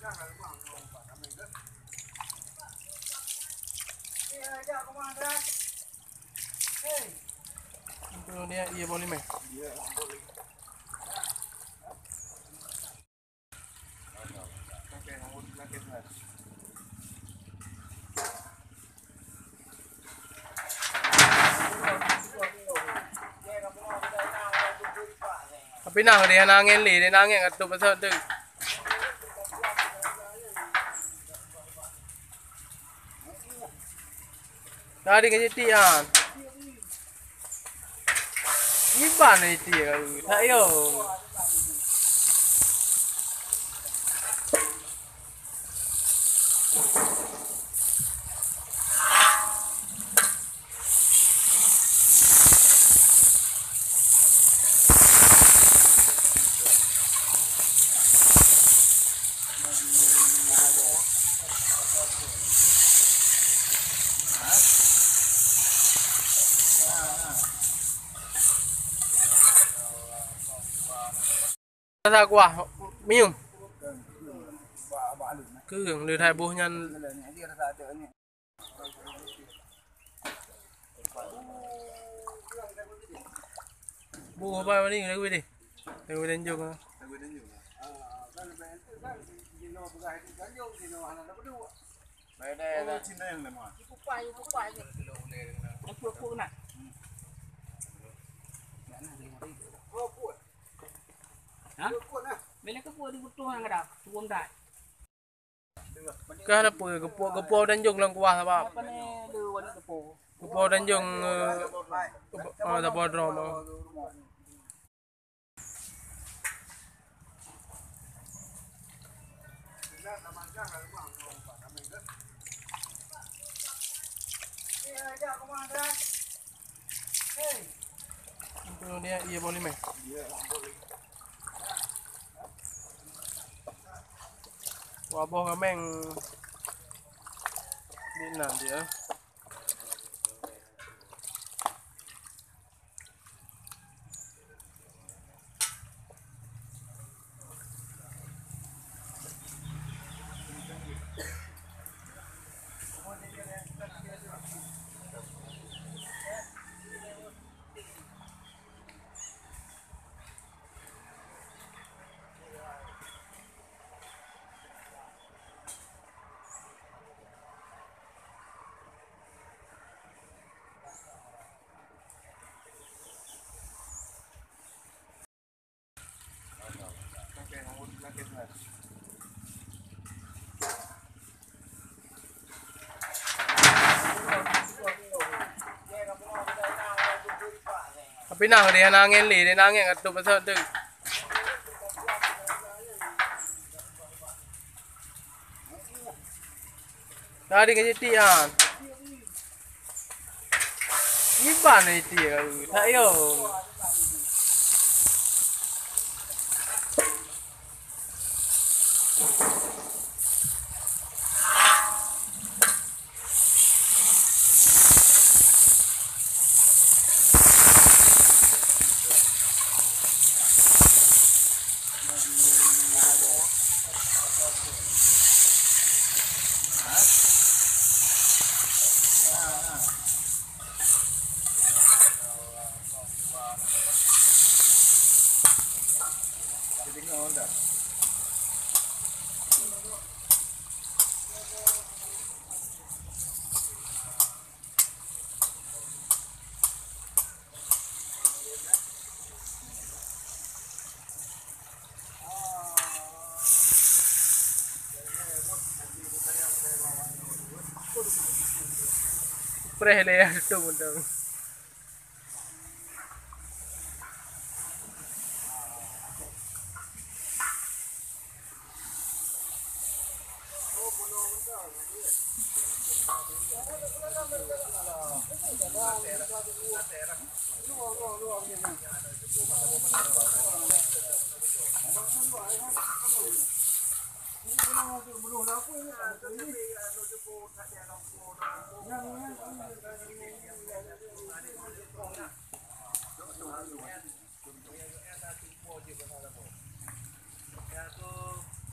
Itu dia, iya boleh meh. Tapi nang dia nangin li, dia nangin kat tu pasal tu. Tadi kerja tian. Iban ni tian, tak yo. Ra quả miếng cứ hưởng lừa thay bố nhân bố bao đi lấy đi lấy đến dùng đây đây chín đây là mà hả? Bila kepo di butuh yang ada, tuang dah. cái là kepo dan dùng lang kuah apa Apa ni ada warna kepo? kepo dan dùng apa drama itu dia, iya boleh meh. Wabah kameng ni nah dia. Tapi nang dia nangin li, dia nangin kat tu pasal tu. Tadi kerja tian. Iban ni tian, tak yo. Prele tu betul.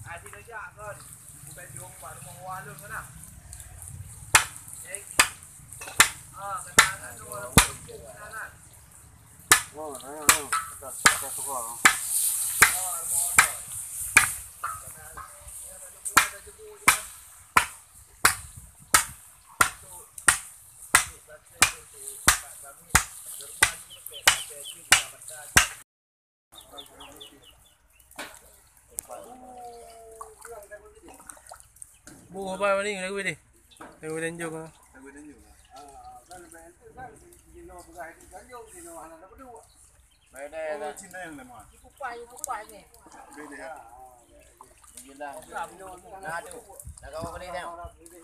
Ai đi lấy dạ con Bu ba ni ngai đi. Ngai đến vô coi. Đây đây đây. Chim đây là mòn. Kupai ni. Đây đây.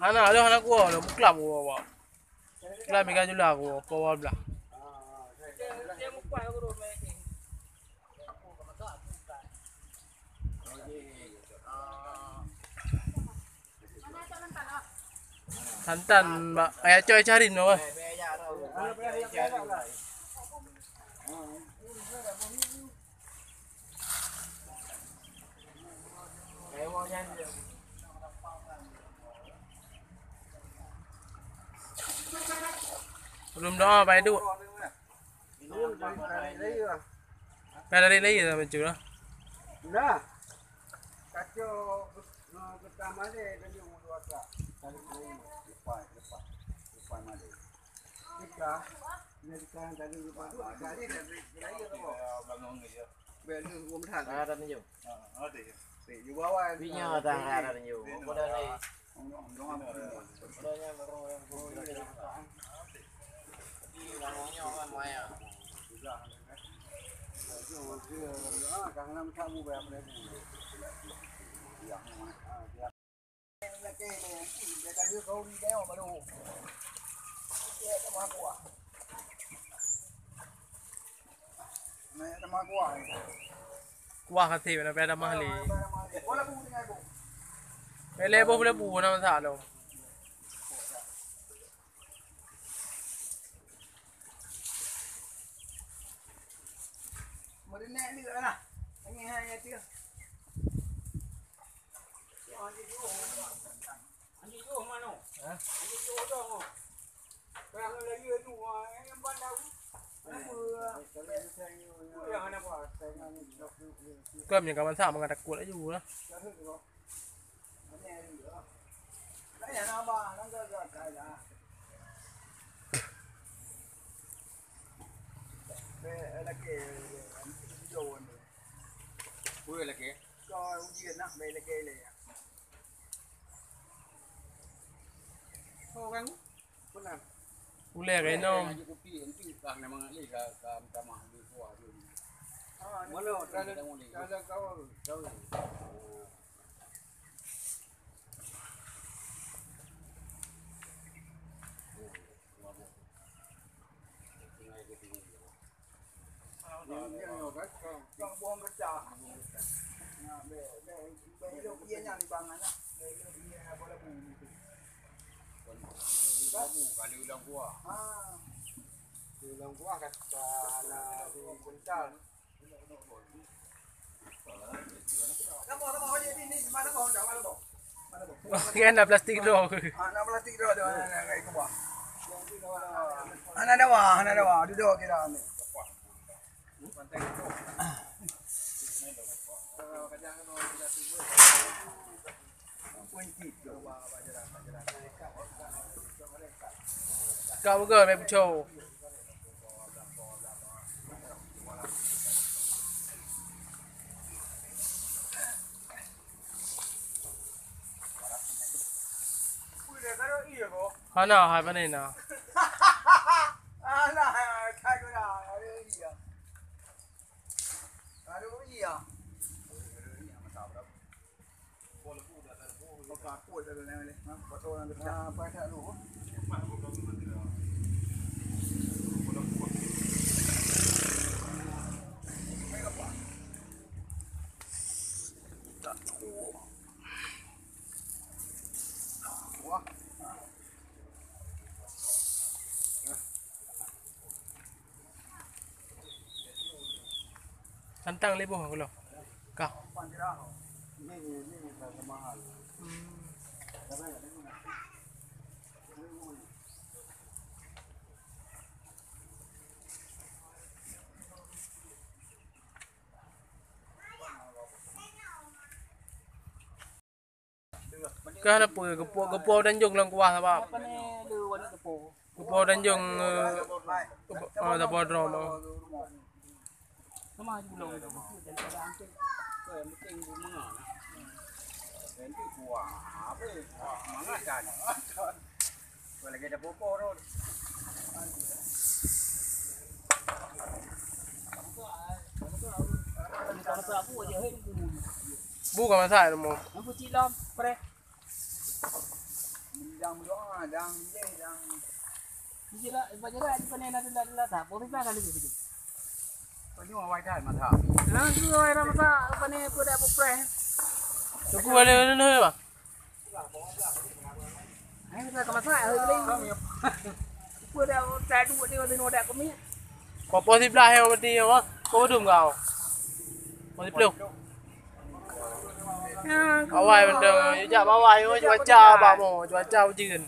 Anak gua lo muklap gua. Muklap megang jula gua power belah. Dia kupai aku dah main ni. Santan mbak kayak coy carin loh. Belum doa bay dulu. Bay dari lagi dah mencuri lah. Dah. Kacau pertama dia kan dia umur 2 tahun. Lepas mana? Kita kan tadi lepas tu jadi lagi tu. Bangun dia. Beli gua tahan. Ada ni jom. Ada. Di bawah. Punya tak ada ni jom. Pada ni. Wah hati mana pada mahli. Lepo boleh bu nama salah. Merinek ni lah. Angin hang dia. Anjing tu mana? Anjing tu dong. Perang lagi tu yang bandar. Yang ana buat? Cơm những cái món xào mà người ta cuộn lại dù đó. Cái nhà nó ba nó ra cái là. Đây là cái video này. Ui là cái. Cho uống chuyện đó, đây là cái này. Thôi gắng. Con nào? Ule cái nó. Mana? Kalau kau Kau buang kerja. Nah, belok dia yang di bangan lah. Belok dia boleh bunyi. Kamu kali ulang gua. Ulang gua kata anak di bentar. Kamu ni mana kau dah mana tu? Mana tu? Cái là plastic đồ. Anak plastik tu ada anak itu bah. Anak dah duduk kita ni. Cậu gửi mẹ trầu. Hóa nào hai vấn đề nào? Khai cái nào? Ở đây gì à? Ở đây có gì à? Có cua rồi này này. Có tô là được phải thả đủ. Santang lebo hang lo. Kau. Ini mahal. Cái là bùi cái po đánh dùng lần qua sao Apa ni lu wani kepo. cái po đánh dùng là po drama Sama julung tu. Dan kadang tu ke meeting di mana nah. Dan tu kuah apa? Mangakan. Boleh kita popo tu. Kalau tak aku je hei tu. bu cả mà xài được một Aku cilam pre. Đang đó đang dây đang Jira bajara di panen ada tak. Boleh tak kali tu. có nhưng mà quay lại mà thở. Nah, tu era masa panen pada pre. nó cua lên hơi mà Ai kita ke masa hari ni. Pada saya tu dia ada noda kami. có po thịt lại heo một tí không á có đường gạo po thịt luôn ở ngoài bên đường chợ bao ngoài thôi cho cha bà mồ cho cha chiên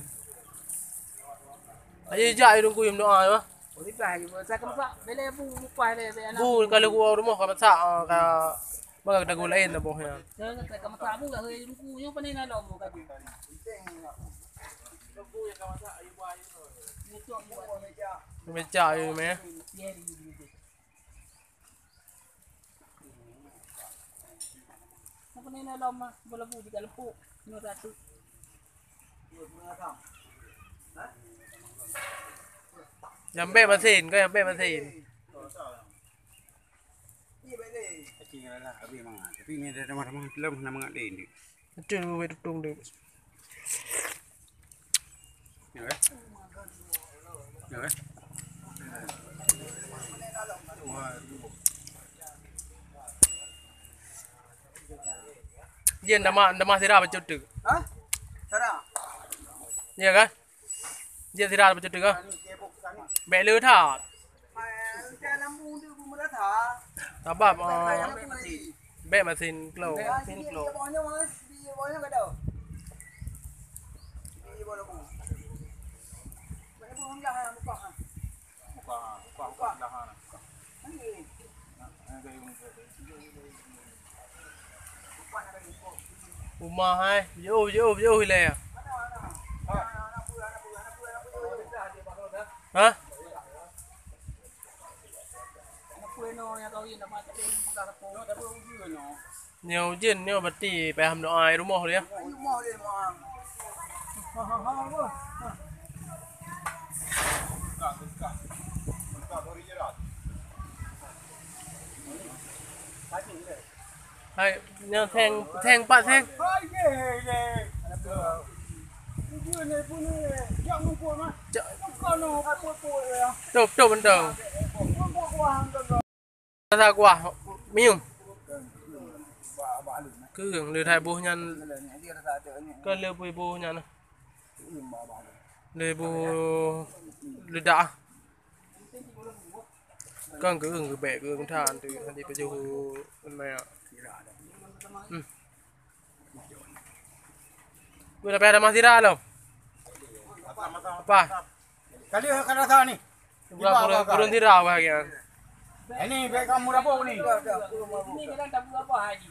ấy chạy đừng quỳ nó ai quá Boleh tak? Saya ke masa bele bu kuai le be anak. bu kalau gua rumah kalau sa ka baga tagu lain na po ya Saya ke masa bu lah hari ni ku yang panen ada mu kaki. Ni tu buat mình chạy mẹ dia di. Apa ni nak lama bola bu di lepuk. Ni ratu. nhắm bê mà xỉn cái nhắm bê mà xỉn Đi bên đây. Kecil lah, habis mangan. Tapi ni ada ramah-ramah belum nak mangan lain ni. chuyện về tung được Ya kan? Ya kan? yên đam ma ra chút được Hả? Sao nào? yên cái yên thì ra chút được á mẹ lứa thả Mà cha năm buông đưa buông đã thả. ta bảo Phải năm buông gì? bẹ mà xỉn lâu Đi bao nhiêu mà? Đi bao nhiêu cái đầu? Đi bao nhiêu buông? Vậy buông không ra hay một quả hả? Muka dah hana. Cái gì? mà hai vô lè hả Pueno yang kau yang dapat tapi bukan lepuk. Dah pun ujung no. nhiều chuyện nhiều bật tỉ bè hầm độ ai đúng không đấy Cái gì mò đi mà. hay nhau thèn bạn thèn Hai ke le. Ujung ni pun ni. Jangan lupa mah. Kau no apa-apa ya. chụp bên đường Kau ra quả miếng cứ hưởng lừa thai bố nhân cơn lừa bố nhân lừa bố lừa đã con cứ hưởng cứ bẻ cứ hưởng than từ thành đi bây giờ bên mẹ vừa là bẻ làm gì ra đâu apa Kali akan rasa ni. kurang tirau bahagian Ini baik kamu rapuh ni. Ni kadang tak buat apa haji.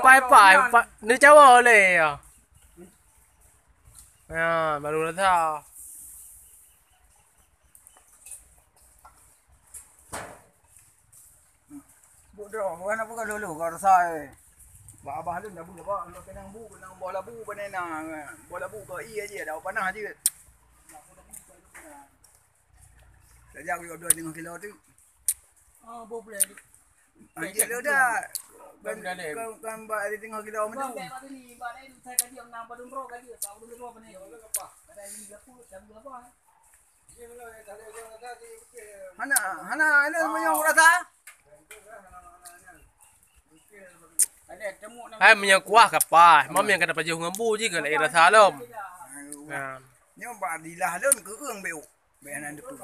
Phải phải nữ cháu ở lề à mà đúng là sao Bộ đồ của nó bukan dulu kalau saya. Abah lu dah buka apa? Lu kenang bola bu benar bola bu kau iya je dah panah je. Sejak dia 2.5 kilo tu. Boleh. Anjir lu dah. Kan ba dia tengok kilo Kau macam tu. baik pada ni, pada ni saya kaji yang nampak dun roh kaji, tahu dun roh ni. Pada ni gapu, jam berapa? Hana ini menyong rasa. Ada temu nama. hay mình quá gặp bà mà mình cái phải dùng ngắm bu chứ cái này là sao đâu à Nhưng bà đi là lớn cứ ương biểu. Bé này được.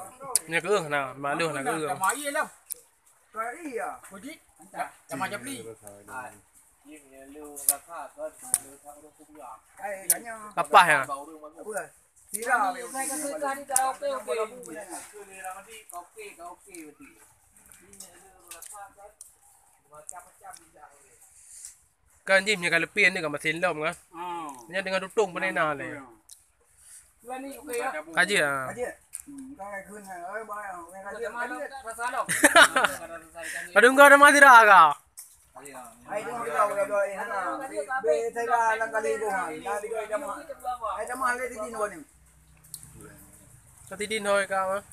nhà cứ hưởng nào mà lương là cứ hưởng Mai ye lah. Cái gì à? Kujit. Anta, sama jabli. ยิ่งเนี่ยเร็วราคาก็เร็วทั้งทุกอย่าง cái cả nhau Apa ya? เบาเรื่องมัน bữa tí ra Ini saya kasih tadi dah oke oke. คือในรามันที่โอเคก็โอเคไปทียิ่งเนี่ยเร็วราคาก็มาจับอย่างเลย Kan jim nya kalau pien ni kan mesin lom kan. Ah. Nya dengan tutung pun enak le. Lah ni oke ya. Kaji ah. cái gì cái này khuyên này ơi bao cái này Ada mana rasa dok. Adung kau ada mati raga. ai cũng không đâu rồi rồi hắn là bê thấy ra là cái đi của hắn là đi cái mà ai chăm ăn lên thì luôn này Tadi din thôi kau ah.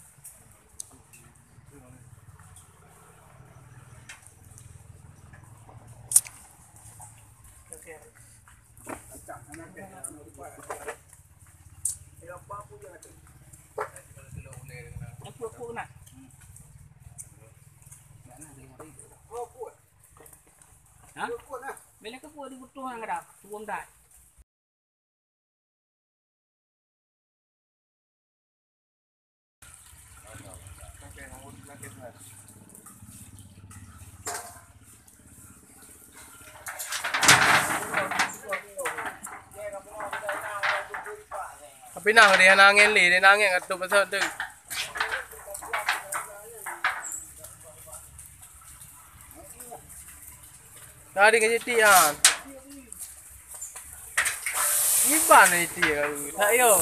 Aku aku nak. Hah? Bila ke puan dibutuh hang dah, tuang dah. Tapi nang dia nangin li, dia nangin kat tu pasal tu. Tadi kerja tiang. Ni ban ni tiang. Tak yo.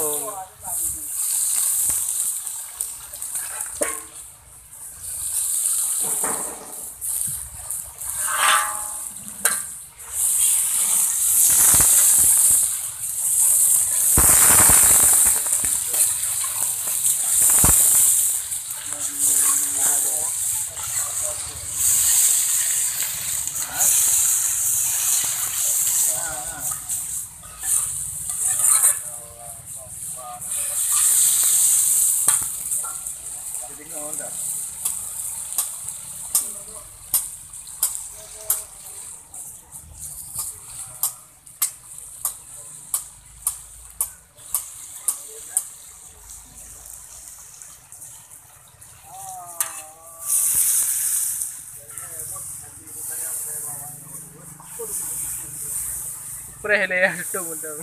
Preh le tu betul.